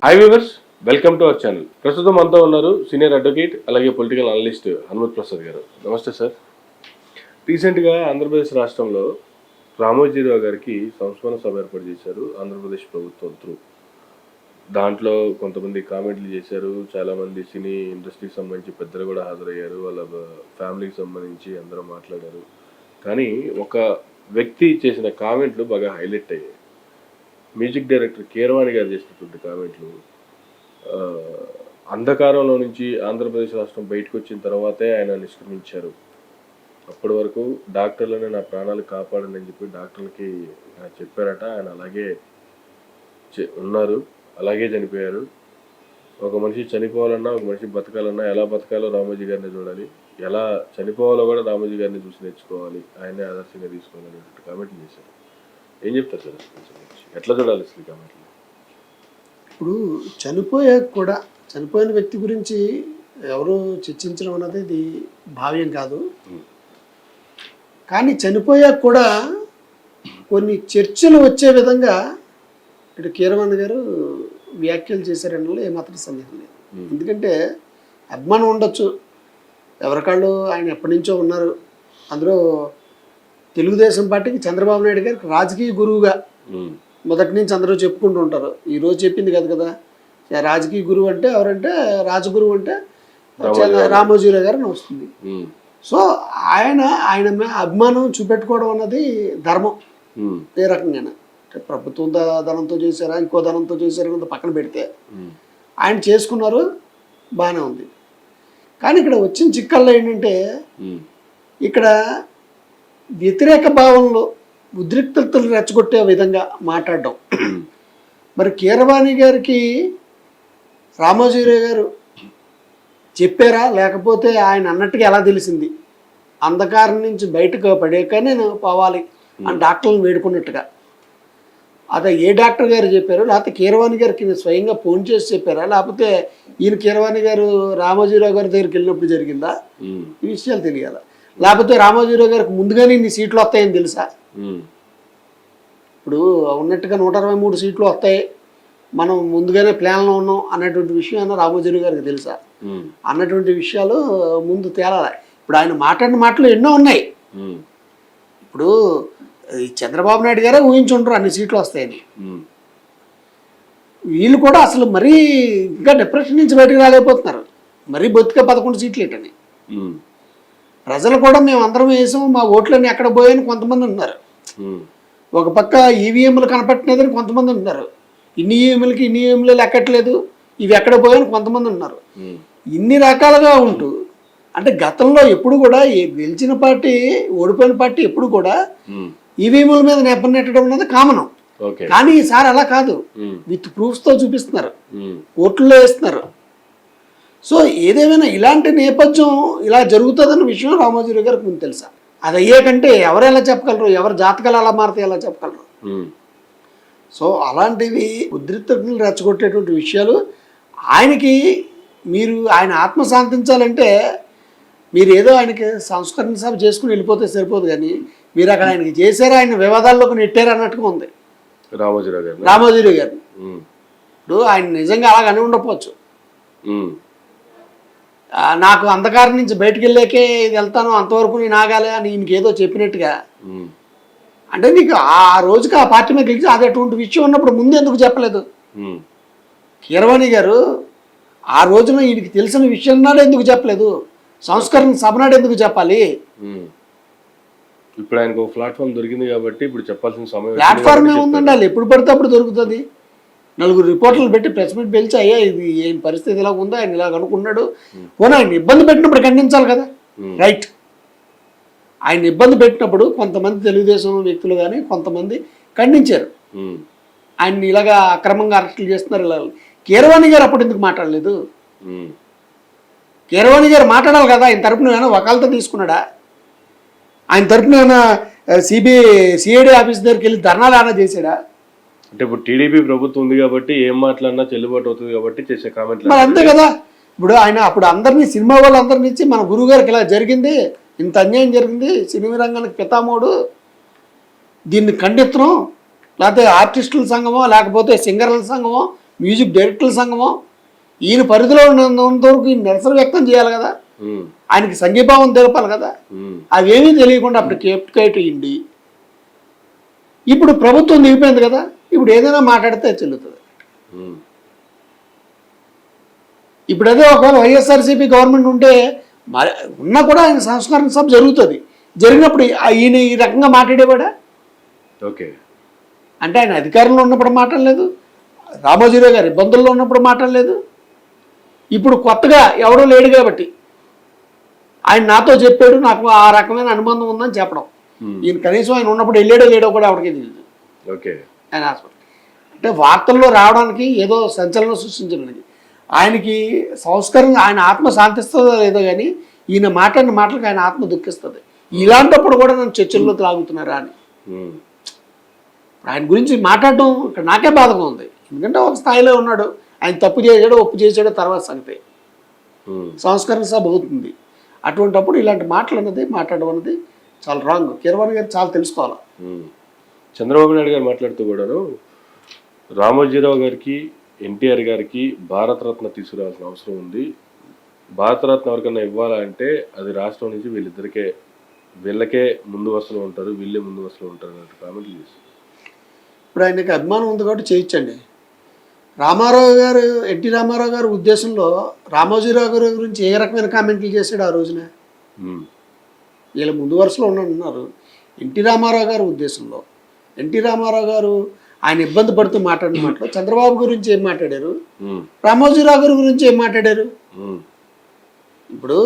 Hi viewers, welcome to our channel. ప్రస్తుతం అంతా ఉన్నారు సీనియర్ అడ్వకేట్ అలాగే పొలిటికల్ అనలిస్ట్ హనుమత్ ప్రసాద్ గారు. నమస్తే సార్. రీసెంట్గా ఆంధ్రప్రదేశ్ రాష్ట్రంలో రామోజీరావు గారికి సంస్మరణ సభ ఏర్పాటు చేశారు ఆంధ్రప్రదేశ్ ప్రభుత్వం త్రూ. దాంట్లో కొంతమంది కామెంట్లు చేశారు, చాలామంది సినీ ఇండస్ట్రీకి సంబంధించి పెద్దలు కూడా హాజరయ్యారు, వాళ్ళ ఫ్యామిలీకి సంబంధించి అందరూ మాట్లాడారు. కానీ ఒక వ్యక్తి చేసిన కామెంట్లు బాగా హైలైట్ అయ్యాయి. మ్యూజిక్ డైరెక్టర్ కీరవాణి గారు చేసినటువంటి కామెంట్లు, అంధకారంలో నుంచి ఆంధ్రప్రదేశ్ రాష్ట్రం బయటకు వచ్చిన తర్వాతే ఆయన నిష్క్రమించారు. అప్పటి వరకు డాక్టర్లనే నా ప్రాణాలు కాపాడండి అని చెప్పి డాక్టర్లకి చెప్పారట. ఆయన అలాగే ఉన్నారు, అలాగే చనిపోయారు. ఒక మనిషి చనిపోవాలన్నా, ఒక మనిషి బతకాలన్నా ఎలా బతకాలో రామోజీ గారిని చూడాలి, ఎలా చనిపోవాలో కూడా రామోజీ గారిని చూసి నేర్చుకోవాలి, ఆయనే ఆదర్శంగా తీసుకోవాలనేటువంటి కామెంట్లు చేశారు. ఏం చెప్తారు సార్, ఎట్లా చూడాలి అసలు కామెంట్లు? ఇప్పుడు చనిపోయిన వ్యక్తి గురించి ఎవరు చర్చించడం అన్నది ఇది భావ్యం కాదు. కానీ చనిపోయాక కూడా కొన్ని చర్చలు వచ్చే విధంగా ఇటు కీరవాణి గారు వ్యాఖ్యలు చేశారనలో ఏమాత్రం సందేహం లేదు. ఎందుకంటే అభిమానం ఉండొచ్చు, ఎవరికాళ్ళు ఆయన ఎప్పటి నుంచో ఉన్నారు. అందులో తెలుగుదేశం పార్టీకి చంద్రబాబు నాయుడు గారికి రాజకీయ గురువుగా మొదటి నుంచి అందరూ చెప్పుకుంటూ ఉంటారు. ఈరోజు చెప్పింది కదా రాజకీయ గురువు అంటే ఎవరంటే, రాజగురువు అంటే రామోజీరావు గారు అని వస్తుంది. సో ఆయన అభిమానం చూపెట్టుకోవడం అన్నది ధర్మం. ఏ రకంగా ప్రభుత్వం ధనంతో చేశారా, ఇంకో ధనంతో చేశారా అన్నది పక్కన పెడితే ఆయన చేసుకున్నారు, బాగానే ఉంది. కానీ ఇక్కడ వచ్చిన చిక్కల్లో ఏంటంటే, ఇక్కడ వ్యతిరేక భావంలో ఉద్రిక్తతలు రెచ్చగొట్టే విధంగా మాట్లాడడం. మరి కీరవాణి గారికి రామోజీరావు గారు చెప్పారా, లేకపోతే ఆయన అన్నట్టుగా ఎలా తెలిసింది? అంధకారం నుంచి బయటకు పడాక నేను పోవాలి అని డాక్టర్లను వేడుకున్నట్టుగా అదే ఏ డాక్టర్ గారు చెప్పారు, లేకపోతే కీరవాణి గారికి స్వయంగా ఫోన్ చేసి చెప్పారా, లేకపోతే ఈయన కీరవాణి గారు రామోజీరావు గారి దగ్గరికి వెళ్ళినప్పుడు జరిగిందా? ఈ విషయాలు తెలియాలి. లేకపోతే రామోజీరావు గారికి ముందుగానే ఇన్ని సీట్లు వస్తాయని తెలుసా? ఇప్పుడు ఉన్నట్టుగా 123 సీట్లు వస్తాయి, మనం ముందుగానే ప్లాన్లో ఉన్నాం అన్నటువంటి విషయం అన్న రామోజీరావు గారికి తెలుసా? అన్నటువంటి విషయాలు ముందు తేలాలి. ఇప్పుడు ఆయన మాట్లాడిన మాటలు ఎన్నో ఉన్నాయి. ఇప్పుడు చంద్రబాబు నాయుడు గారే ఊహించుంటారు అన్ని సీట్లు వస్తాయని. వీళ్ళు కూడా అసలు మరీ ఇంకా డిప్రెషన్ నుంచి బయటకు రాలేకపోతున్నారు. మరీ బొత్తిగా 11 సీట్లు ఏంటని. ప్రజలు కూడా మేము అందరం వేసాము, మా ఓట్లన్నీ ఎక్కడ పోయాయని కొంతమంది ఉన్నారు. ఒక పక్క ఈవీఎంలు కనపట్టినదని కొంతమంది ఉన్నారు. ఇన్ని ఈవీఎంలు లెక్కట్లేదు, ఇవి ఎక్కడ పోయాయని కొంతమంది ఉన్నారు. ఇన్ని రకాలుగా ఉంటూ అంటే గతంలో ఎప్పుడు కూడా గెలిచిన పార్టీ ఓడిపోయిన పార్టీ ఎప్పుడు కూడా ఈవీఎంల మీద నెప్పం నెట్టడం అనేది కామనం. కానీ ఈసారి అలా కాదు, విత్ ప్రూఫ్స్తో చూపిస్తున్నారు, ఓట్లలో వేస్తున్నారు. సో ఏదేమైనా ఇలాంటి నేపథ్యం ఇలా జరుగుతుందన్న విషయం రామోజీరావు గారికి ముందు తెలుసా? అది అయ్యేకంటే ఎవరు ఎలా చెప్పగలరు, ఎవరి జాతకాలు ఎలా మారితే ఎలా చెప్పగలరు? సో అలాంటివి ఉద్రిక్తతలు రెచ్చగొట్టేటువంటి విషయాలు. ఆయనకి మీరు ఆయన ఆత్మ శాంతించాలంటే మీరు ఏదో ఆయనకి సంస్కరణ సభ చేసుకుని వెళ్ళిపోతే సరిపోదు, కానీ మీరు అక్కడ ఆయనకి చేశారు, ఆయన వివాదాల్లోకి నెట్టారు అన్నట్టుగా ఉంది రామోజీరావు గారు. ఇప్పుడు ఆయన నిజంగా అలాగని ఉండకపోవచ్చు. నాకు అంధకారం నుంచి బయటకు వెళ్ళాకే ఇది వెళ్తాను, అంతవరకు నేను ఆగాలి అని ఈయనకేదో చెప్పినట్టుగా. అంటే నీకు ఆ రోజుకి ఆ పార్టీ మీద గెలిచి అది అటువంటి విషయం ఉన్నప్పుడు ముందు ఎందుకు చెప్పలేదు? కీరవాణి గారు ఆ రోజున ఈయనకి తెలిసిన విషయం నాడు ఎందుకు చెప్పలేదు? సంస్కరణ సభ నాడు ఎందుకు చెప్పాలి? ఇప్పుడు ఆయనకు ప్లాట్ఫామ్ దొరికింది కాబట్టి ఇప్పుడు చెప్పాల్సిన సమయం. ప్లాట్ఫామ్ ఏముందండి, ఎప్పుడు పడితే అప్పుడు దొరుకుతుంది. 4 రిపోర్టర్లు పెట్టి ప్రెస్ మీట్ పిలిచి అయ్యా ఇది ఏం పరిస్థితి ఇలా ఉందా, ఆయన ఇలాగ అనుకున్నాడు, పోనీ ఆయన ఇబ్బంది పెట్టినప్పుడు ఖండించాలి కదా, రైట్? ఆయన ఇబ్బంది పెట్టినప్పుడు కొంతమంది తెలుగుదేశం వ్యక్తులు కానీ కొంతమంది ఖండించారు, ఆయన్ని ఇలాగా అక్రమంగా అరెస్టులు చేస్తున్నారు. ఇలా కీరవాణి గారు అప్పుడు ఎందుకు మాట్లాడలేదు? కీరవాణి గారు మాట్లాడాలి కదా. ఆయన తరపున ఏమైనా వకాలతో తీసుకున్నాడా? ఆయన తరపున ఏమైనా సిఐడి ఆఫీస్ దగ్గరికి వెళ్ళి ధర్నాలు ఏమైనా చేశాడా? అంటే ఇప్పుడు టీడీపీ ప్రభుత్వం ఉంది కాబట్టి ఏం మాట్లాడినా చెల్లుబాటు అవుతుంది కాబట్టి చేసే కామెంట్లు మరి అంతే కదా. ఇప్పుడు ఆయన అప్పుడు అందరినీ సినిమా వాళ్ళందరినీ ఇచ్చి మన గురువు గారికి ఇలా జరిగింది, ఇంత అన్యాయం జరిగింది, సినిమా రంగానికి పితామోడు, దీన్ని ఖండిస్తున్నాం, లేకపోతే ఆర్టిస్టుల సంఘమో లేకపోతే సింగర్ల సంఘమో మ్యూజిక్ డైరెక్టర్ల సంఘమో ఈయన పరిధిలో ఉన్నంత వరకు ఈయన నిరసన వ్యక్తం చేయాలి కదా, ఆయనకి సంఘీభావం తెలపాలి కదా. అవేమీ తెలియకుండా అప్పుడు కేప్కైట్ అయ్యింది. ఇప్పుడు ప్రభుత్వం దిగిపోయింది కదా, ఇప్పుడు ఏదైనా మాట్లాడితే చెల్లుతుంది. ఇప్పుడు అదే ఒకవేళ వైఎస్ఆర్సీపీ గవర్నమెంట్ ఉంటే మరి ఉన్నా కూడా ఆయన సంస్కరణ సభ జరుగుతుంది. జరిగినప్పుడు ఈయన ఈ రకంగా మాట్లాడేవాడా? ఓకే, అంటే ఆయన అధికారంలో ఉన్నప్పుడు మాట్లాడలేదు, రామోజీరావు గారు ఇబ్బందుల్లో ఉన్నప్పుడు మాట్లాడలేదు. ఇప్పుడు కొత్తగా ఎవడో లేడు కాబట్టి ఆయన నాతో చెప్పాడు, నాకు ఆ రకమైన అనుబంధం ఉందని చెప్పడం. ఈయన కనీసం ఆయన ఉన్నప్పుడు వెళ్ళాడో లేడో కూడా ఎవరికి తెలియదు. ఓకే, ఆయన హాస్పిటల్ అంటే వార్తల్లో రావడానికి ఏదో సంచలనం సృష్టించడానికి ఆయనకి సంస్కరణ, ఆయన ఆత్మ శాంతిస్తుందో లేదో కానీ ఈయన మాట్లాడిన మాటలకు ఆయన ఆత్మ దుఃఖిస్తుంది. ఇలాంటప్పుడు కూడా నన్ను చర్చల్లో త్రాగుతున్నారా అని ఆయన గురించి మాట్లాడడం ఇక్కడ నాకే బాధగా ఉంది. ఎందుకంటే ఒక స్థాయిలో ఉన్నాడు, ఆయన తప్పు చేశాడో ఒప్పు చేశాడో తర్వాత సంగతి. సంస్కరణ సభ అవుతుంది, అటువంటిప్పుడు ఇలాంటి మాటలు అన్నది మాట్లాడడం అన్నది చాలా రాంగ్. కీరవాణి గారు చాలా తెలుసుకోవాలి. చంద్రబాబు నాయుడు గారు మాట్లాడుతూ కూడాను రామోజీరావు గారికి ఎన్టీఆర్ గారికి భారతరత్న తీసుకురావాల్సిన అవసరం ఉంది, భారతరత్న ఎవరికన్నా ఇవ్వాలంటే అది రాష్ట్రం నుంచి వీళ్ళకే ముందు వరుసలో ఉంటారు, వీళ్ళే ముందు వరుసలో ఉంటారు అన్నట్టు కామెంట్లు చేసి. ఇప్పుడు ఆయనకి అభిమానం ఉంది కాబట్టి చేయించండి. రామారావు గారు, ఎన్టీ రామారావు గారి ఉద్దేశంలో రామోజీరావు గారి గురించి ఏ రకమైన కామెంట్లు చేశాడు ఆ రోజున? వీళ్ళ ముందు వరుసలో ఉన్నారు. ఎన్టీ రామారావు గారి ఉద్దేశంలో ఎన్టీ రామారావు గారు ఆయన ఇబ్బంది పడుతూ మాట్లాడిన మాటలు చంద్రబాబు గురించి ఏం మాట్లాడారు, రామోజీరావు గారి గురించి ఏం మాట్లాడారు? ఇప్పుడు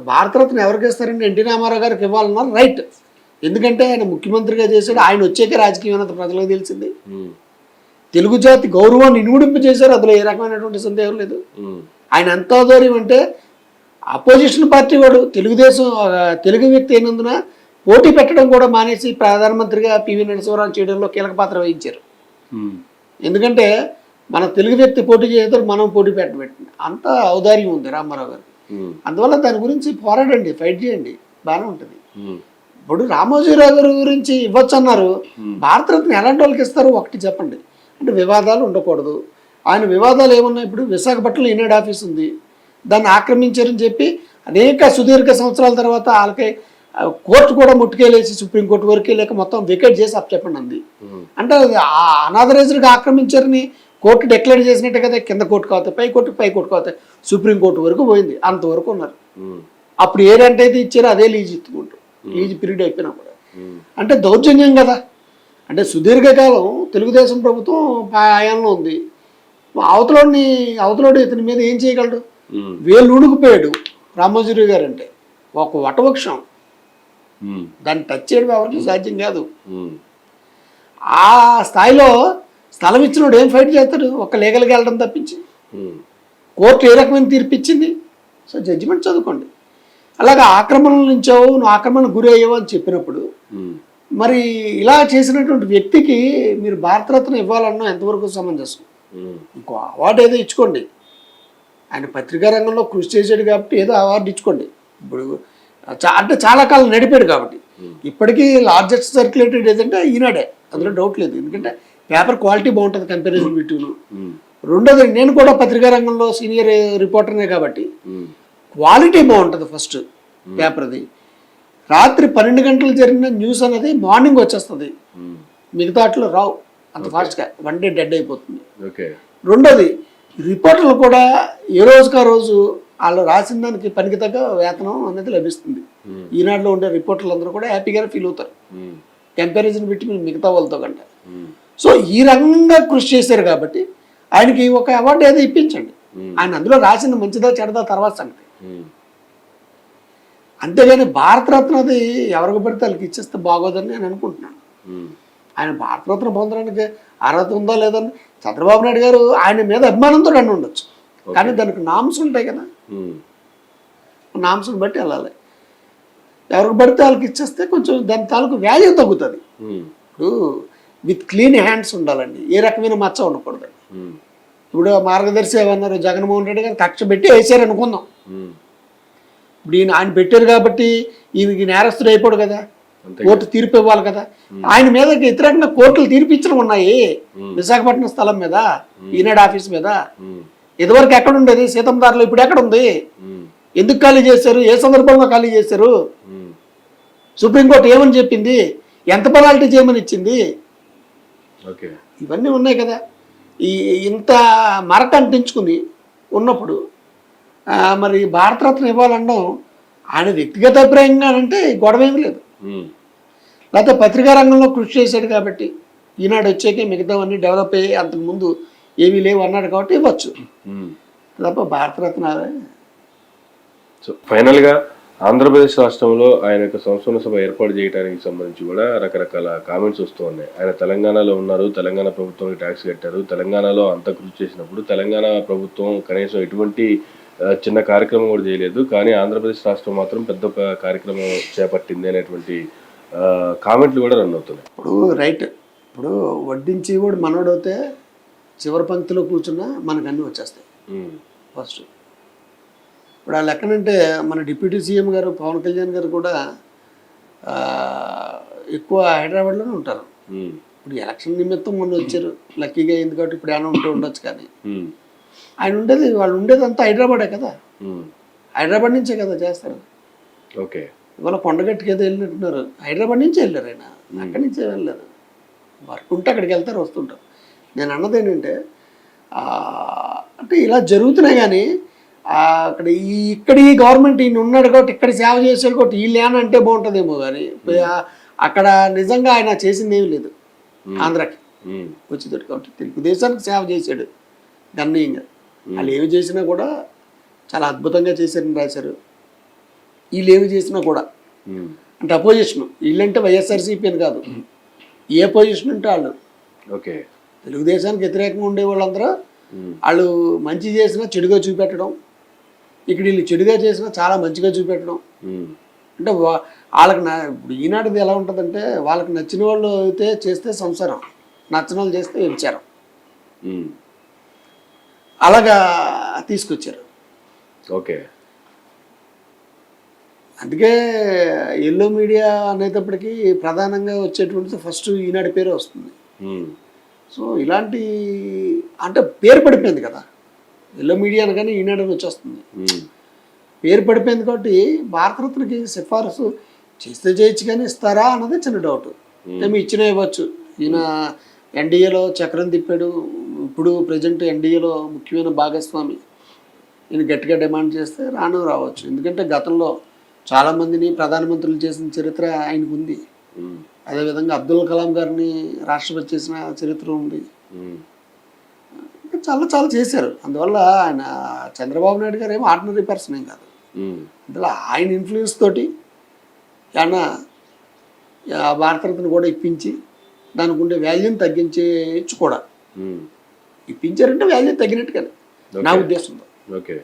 భారతరత్న ఎవరికి ఇస్తారండి? ఎన్టీ రామారావు గారికి ఇవ్వాలన్నారు, రైట్. ఎందుకంటే ఆయన ముఖ్యమంత్రిగా చేశాడు, ఆయన వచ్చాక రాజకీయం అన్నది ప్రజలకు తెలిసింది. తెలుగు జాతి గౌరవాన్ని ఇనుముడింపు చేశారు, అందులో ఏ రకమైనటువంటి సందేహం లేదు. ఆయన ఎంత ఔదార్యం అంటే అపోజిషన్ పార్టీ వాడు తెలుగుదేశం తెలుగు వ్యక్తి అయినందున పోటీ పెట్టడం కూడా మానేసి ప్రధానమంత్రిగా పివి నరసింహారావు చేయడంలో కీలక పాత్ర వహించారు. ఎందుకంటే మన తెలుగు వ్యక్తి పోటీ చేయడం మనం పోటీ పెట్టబెట్టింది, అంత ఔదార్యం ఉంది రామారావు గారు. అందువల్ల దాని గురించి పోరాడండి, ఫైట్ చేయండి, బాగానే ఉంటుంది. ఇప్పుడు రామోజీరావు గారి గురించి ఇవ్వచ్చు అన్నారు, భారతరత్న ఎలాంటి వాళ్ళకి ఇస్తారు ఒకటి చెప్పండి. అంటే వివాదాలు ఉండకూడదు. ఆయన వివాదాలు ఏమున్నాయి? ఇప్పుడు విశాఖపట్నంలో ఈనాడు ఆఫీస్ ఉంది, దాన్ని ఆక్రమించారని చెప్పి అనేక సుదీర్ఘ సంవత్సరాల తర్వాత వాళ్ళకి కోర్టు కూడా ముట్టుకెళ్ళేసి సుప్రీంకోర్టు వరకు లేక మొత్తం వికెట్ చేసి చెప్పండి అంది. అంటే ఆ అనాథరైజ్డ్గా ఆక్రమించారని కోర్టు డిక్లేర్ చేసినట్టే కదా, కింద కోర్టు కావుతాయి, పై కోర్టు కావుతాయి, సుప్రీంకోర్టు వరకు పోయింది, అంతవరకు ఉన్నారు. అప్పుడు ఏ రెంట్ అయితే ఇచ్చారో అదే లీజ్ ఇచ్చుకుంటారు, లీజ్ పీరియడ్ అయిపోయినా కూడా. అంటే దౌర్జన్యం కదా. అంటే సుదీర్ఘకాలం తెలుగుదేశం ప్రభుత్వం హయాంలో ఉంది, అవతలోడు ఇతని మీద ఏం చేయగలడు? వేలు ఉడికిపోయాడు రామోజీరావు గారు అంటే ఒక వటవృక్షం, దాన్ని టచ్ చేయడం ఎవరికి సాధ్యం కాదు. ఆ స్థాయిలో స్థలం ఇచ్చినోడు ఏం ఫైట్ చేస్తాడు? ఒక లీగల్గా వెళ్ళడం తప్పించి. కోర్టు ఏ రకమైన తీర్పు ఇచ్చింది? సో జడ్జిమెంట్ చదువుకోండి. అలాగే ఆక్రమణల నుంచావు, నువ్వు ఆక్రమణ గురి అయ్యావు అని చెప్పినప్పుడు మరి ఇలా చేసినటువంటి వ్యక్తికి మీరు భారతరత్న ఇవ్వాలన్నా ఎంతవరకు సమంజసం? ఇంకో అవార్డు ఏదో ఇచ్చుకోండి, ఆయన పత్రికా రంగంలో కృషి చేసాడు కాబట్టి ఏదో అవార్డు ఇచ్చుకోండి. ఇప్పుడు అంటే చాలా కాలం నడిపాడు కాబట్టి. ఇప్పటికీ లార్జెస్ట్ సర్క్యులేటెడ్ ఏదంటే ఈనాడే, అందులో డౌట్ లేదు. ఎందుకంటే పేపర్ క్వాలిటీ బాగుంటుంది కంపారిజన్ బిట్వీన్. రెండోది, నేను కూడా పత్రికా రంగంలో సీనియర్ రిపోర్టర్నే కాబట్టి క్వాలిటీ బాగుంటుంది ఫస్ట్ పేపర్ది. రాత్రి 12 గంటలు జరిగిన న్యూస్ అనేది మార్నింగ్ వచ్చేస్తుంది, మిగతా వాటిలో రావు అంత ఫాస్ట్గా, వన్ డే డెడ్ అయిపోతుంది. రెండోది, రిపోర్టర్లు కూడా ఏ రోజుకి ఆ రోజు వాళ్ళు రాసిన దానికి పనికి తగ్గ వేతనం అనేది లభిస్తుంది. ఈనాడులో ఉండే రిపోర్టర్లు అందరూ కూడా హ్యాపీగానే ఫీల్ అవుతారు కంపారిజన్ పెట్టి మిగతా వాళ్ళతో కంటే. సో ఈ రకంగా కృషి చేశారు కాబట్టి ఆయనకి ఒక అవార్డు ఏదో ఇప్పించండి. ఆయన అందులో రాసిన మంచిదా చెడదా తర్వాత సంగతి. అంతేగాని భారతరత్న అది ఎవరికి పడితే వాళ్ళకి ఇచ్చేస్తే బాగోదని నేను అనుకుంటున్నాను. ఆయన భారతరత్న పొందడానికి అర్హత ఉందా లేదని చంద్రబాబు నాయుడు గారు ఆయన మీద అభిమానంతో అన్నీ ఉండొచ్చు, కానీ దానికి నామ్స్ ఉంటాయి కదా, నామ్స్ని బట్టి వెళ్ళాలి. ఎవరికి పడితే వాళ్ళకి ఇచ్చేస్తే కొంచెం దాని తాలూకు వాల్యూ తగ్గుతుంది. ఇప్పుడు విత్ క్లీన్ హ్యాండ్స్ ఉండాలండి, ఏ రకమైన మచ్చ ఉండకూడదు. ఇప్పుడు మార్గదర్శి ఏమన్నారు, జగన్మోహన్ రెడ్డి గారు కక్ష పెట్టి వేసారు అనుకుందాం. ఇప్పుడు ఆయన పెట్టారు కాబట్టి ఈయనకి నేరస్తుడు అయిపోడు కదా, అంతే కోర్టు తీర్పు ఇవ్వాలి కదా. ఆయన మీద వ్యతిరేకంగా కోర్టులు తీర్పిచ్చడం ఉన్నాయి విశాఖపట్నం స్థలం మీద, ఈనాడు ఆఫీస్ మీద. ఇదివరకు ఎక్కడ ఉండేది సీతందారులో, ఇప్పుడు ఎక్కడ ఉంది? ఎందుకు ఖాళీ చేశారు? ఏ సందర్భంలో ఖాళీ చేశారు? సుప్రీంకోర్టు ఏమని చెప్పింది? ఎంత పెనాల్టీ చేయమని ఇచ్చింది? ఓకే, ఇవన్నీ ఉన్నాయి కదా. ఇంత మరక అంటించుకుని ఉన్నప్పుడు మరి భారతరత్న ఇవ్వాలనడం ఆయన వ్యక్తిగత అభిప్రాయంగా అంటే గొడవ ఏమీ లేదు. లేకపోతే పత్రికా రంగంలో కృషి చేశాడు కాబట్టి ఈనాడు వచ్చాకే మిగతావన్నీ డెవలప్ అయ్యి అంతకుముందు ఏమీ లేవు అన్నాడు కాబట్టి ఇవ్వచ్చు తప్ప భారతరత్న. సో ఫైనల్గా ఆంధ్రప్రదేశ్ రాష్ట్రంలో ఆయన యొక్క సంస్థాన సభ ఏర్పాటు చేయడానికి సంబంధించి కూడా రకరకాల కామెంట్స్ వస్తూ ఉన్నాయి. ఆయన తెలంగాణలో ఉన్నారు, తెలంగాణ ప్రభుత్వానికి ట్యాక్స్ కట్టారు, తెలంగాణలో అంత కృషి చేసినప్పుడు తెలంగాణ ప్రభుత్వం కనీసం ఎటువంటి చిన్న కార్యక్రమం కూడా చేయలేదు, కానీ ఆంధ్రప్రదేశ్ రాష్ట్రం మాత్రం పెద్ద ఒక కార్యక్రమం చేపట్టింది అనేటువంటి కామెంట్లు కూడా రన్ అవుతున్నాయి. ఇప్పుడు రైట్, ఇప్పుడు వడ్డించి కూడా మనోడవుతే చివరి పంక్తిలో కూర్చున్నా మనకు అన్నీ వచ్చేస్తాయి ఫస్ట్. ఇప్పుడు ఆ లెక్కనంటే మన డిప్యూటీ సీఎం గారు పవన్ కళ్యాణ్ గారు కూడా ఎక్కువ హైదరాబాద్లోనే ఉంటారు. ఇప్పుడు ఎలక్షన్ నిమిత్తం మొన్న వచ్చారు, లక్కీగా అయింది కాబట్టి ఇప్పుడు ఏమైనా ఉంటూ ఉండొచ్చు. కానీ ఆయన ఉండేది, వాళ్ళు ఉండేది అంతా హైదరాబాదే కదా, హైదరాబాద్ నుంచే కదా చేస్తారు. ఓకే, ఇవాళ కొండగట్టుకి ఏదో వెళ్ళినట్టున్నారు, హైదరాబాద్ నుంచే వెళ్ళారు ఆయన, అక్కడి నుంచే వెళ్ళలేదు. వర్క్ ఉంటే అక్కడికి వెళ్తారు, వస్తుంటారు. నేను అన్నది ఏంటంటే అంటే ఇలా జరుగుతున్నాయి. కానీ అక్కడ ఇక్కడ ఈ గవర్నమెంట్ ఈయన ఉన్నాడు కాబట్టి ఇక్కడ సేవ చేసాడు కాబట్టి వీళ్ళు ఏమన్నా అంటే బాగుంటుందేమో. కానీ అక్కడ నిజంగా ఆయన చేసింది ఏమి లేదు ఆంధ్రాకి వచ్చేటట్టు. కాబట్టి తెలుగుదేశానికి సేవ చేశాడు గణనీయంగా. వాళ్ళు ఏమి చేసినా కూడా చాలా అద్భుతంగా చేశారని రాశారు. వీళ్ళు ఏమి చేసినా కూడా అంటే అపోజిషన్, వీళ్ళంటే వైఎస్ఆర్సీపీ అని కాదు, ఏ పొజిషన్ ఉంటే వాళ్ళు. ఓకే, తెలుగుదేశానికి వ్యతిరేకంగా ఉండే వాళ్ళందరూ వాళ్ళు మంచి చేసినా చెడుగా చూపెట్టడం, ఇక్కడ వీళ్ళు చెడుగా చేసినా చాలా మంచిగా చూపెట్టడం. అంటే వాళ్ళకి ఇప్పుడు ఈనాటిది ఎలా ఉంటుందంటే వాళ్ళకి నచ్చిన వాళ్ళు అయితే చేస్తే సంసారం, నచ్చిన వాళ్ళు చేస్తే వ్యభిచారం, అలాగా తీసుకొచ్చారు. ఓకే, అందుకే ఎల్లో మీడియా అనేటప్పటికీ ప్రధానంగా వచ్చేటువంటి ఫస్ట్ ఈనాడు పేరే వస్తుంది. సో ఇలాంటి అంటే పేరు పడిపోయింది కదా, ఎల్లో మీడియా అనగానే ఈనాడు వచ్చేస్తుంది, పేరు పడిపోయింది. కాబట్టి భారతరత్నకి సిఫారసు చేస్తే చేయొచ్చు కానీ ఇస్తారా అన్నది చిన్న డౌట్. ఏమి ఇచ్చినా ఇవ్వచ్చు. ఈయన ఎన్డీఏలో చక్రం తిప్పాడు, ఇప్పుడు ప్రజెంట్ ఎన్డీఏలో ముఖ్యమైన భాగస్వామి. ఈయన గట్టిగా డిమాండ్ చేస్తే రావచ్చు. ఎందుకంటే గతంలో చాలామందిని ప్రధానమంత్రులు చేసిన చరిత్ర ఆయనకు ఉంది. అదేవిధంగా అబ్దుల్ కలాం గారిని రాష్ట్రపతి చేసిన చరిత్ర ఉంది. చాలా చాలా చేశారు. అందువల్ల ఆయన చంద్రబాబు నాయుడు గారు ఏమో ఆర్డినరీ పర్సన్ ఏం కాదు. అందులో ఆయన ఇన్ఫ్లుయెన్స్ తోటి ఆయన భారతరత్న కూడా ఇప్పించి దానికి ఉండే వాల్యూని తగ్గించవచ్చు కూడా. ఇప్పించారంటే వాల్యూ తగ్గినట్టుగానే నా ఉద్దేశంలో. Okay,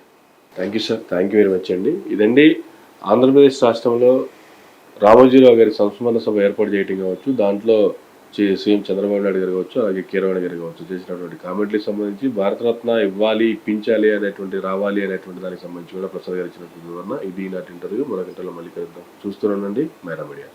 thank you sir, thank you very much అండి. ఇదండి ఆంధ్రప్రదేశ్ రాష్ట్రంలో రామోజీరావు గారి సంస్మరణ సభ ఏర్పాటు చేయడం కావచ్చు, దాంట్లో సీఎం చంద్రబాబు నాయుడు గారు కావచ్చు, అలాగే కీరవాణి గారు కావచ్చు చేసినటువంటి కామెంట్లకు సంబంధించి భారతరత్న ఇవ్వాలి, ఇప్పించాలి అనేటువంటి, రావాలి అనేటువంటి దానికి సంబంధించి కూడా ప్రసాద్ గారు ఇచ్చినటువంటి వివరణ. ఇది నాటి ఇంటర్వ్యూ. మరొక ఇంటర్వ్యూలో మళ్ళీ కలుద్దాం. చూస్తూనండి మైరా మీడియా.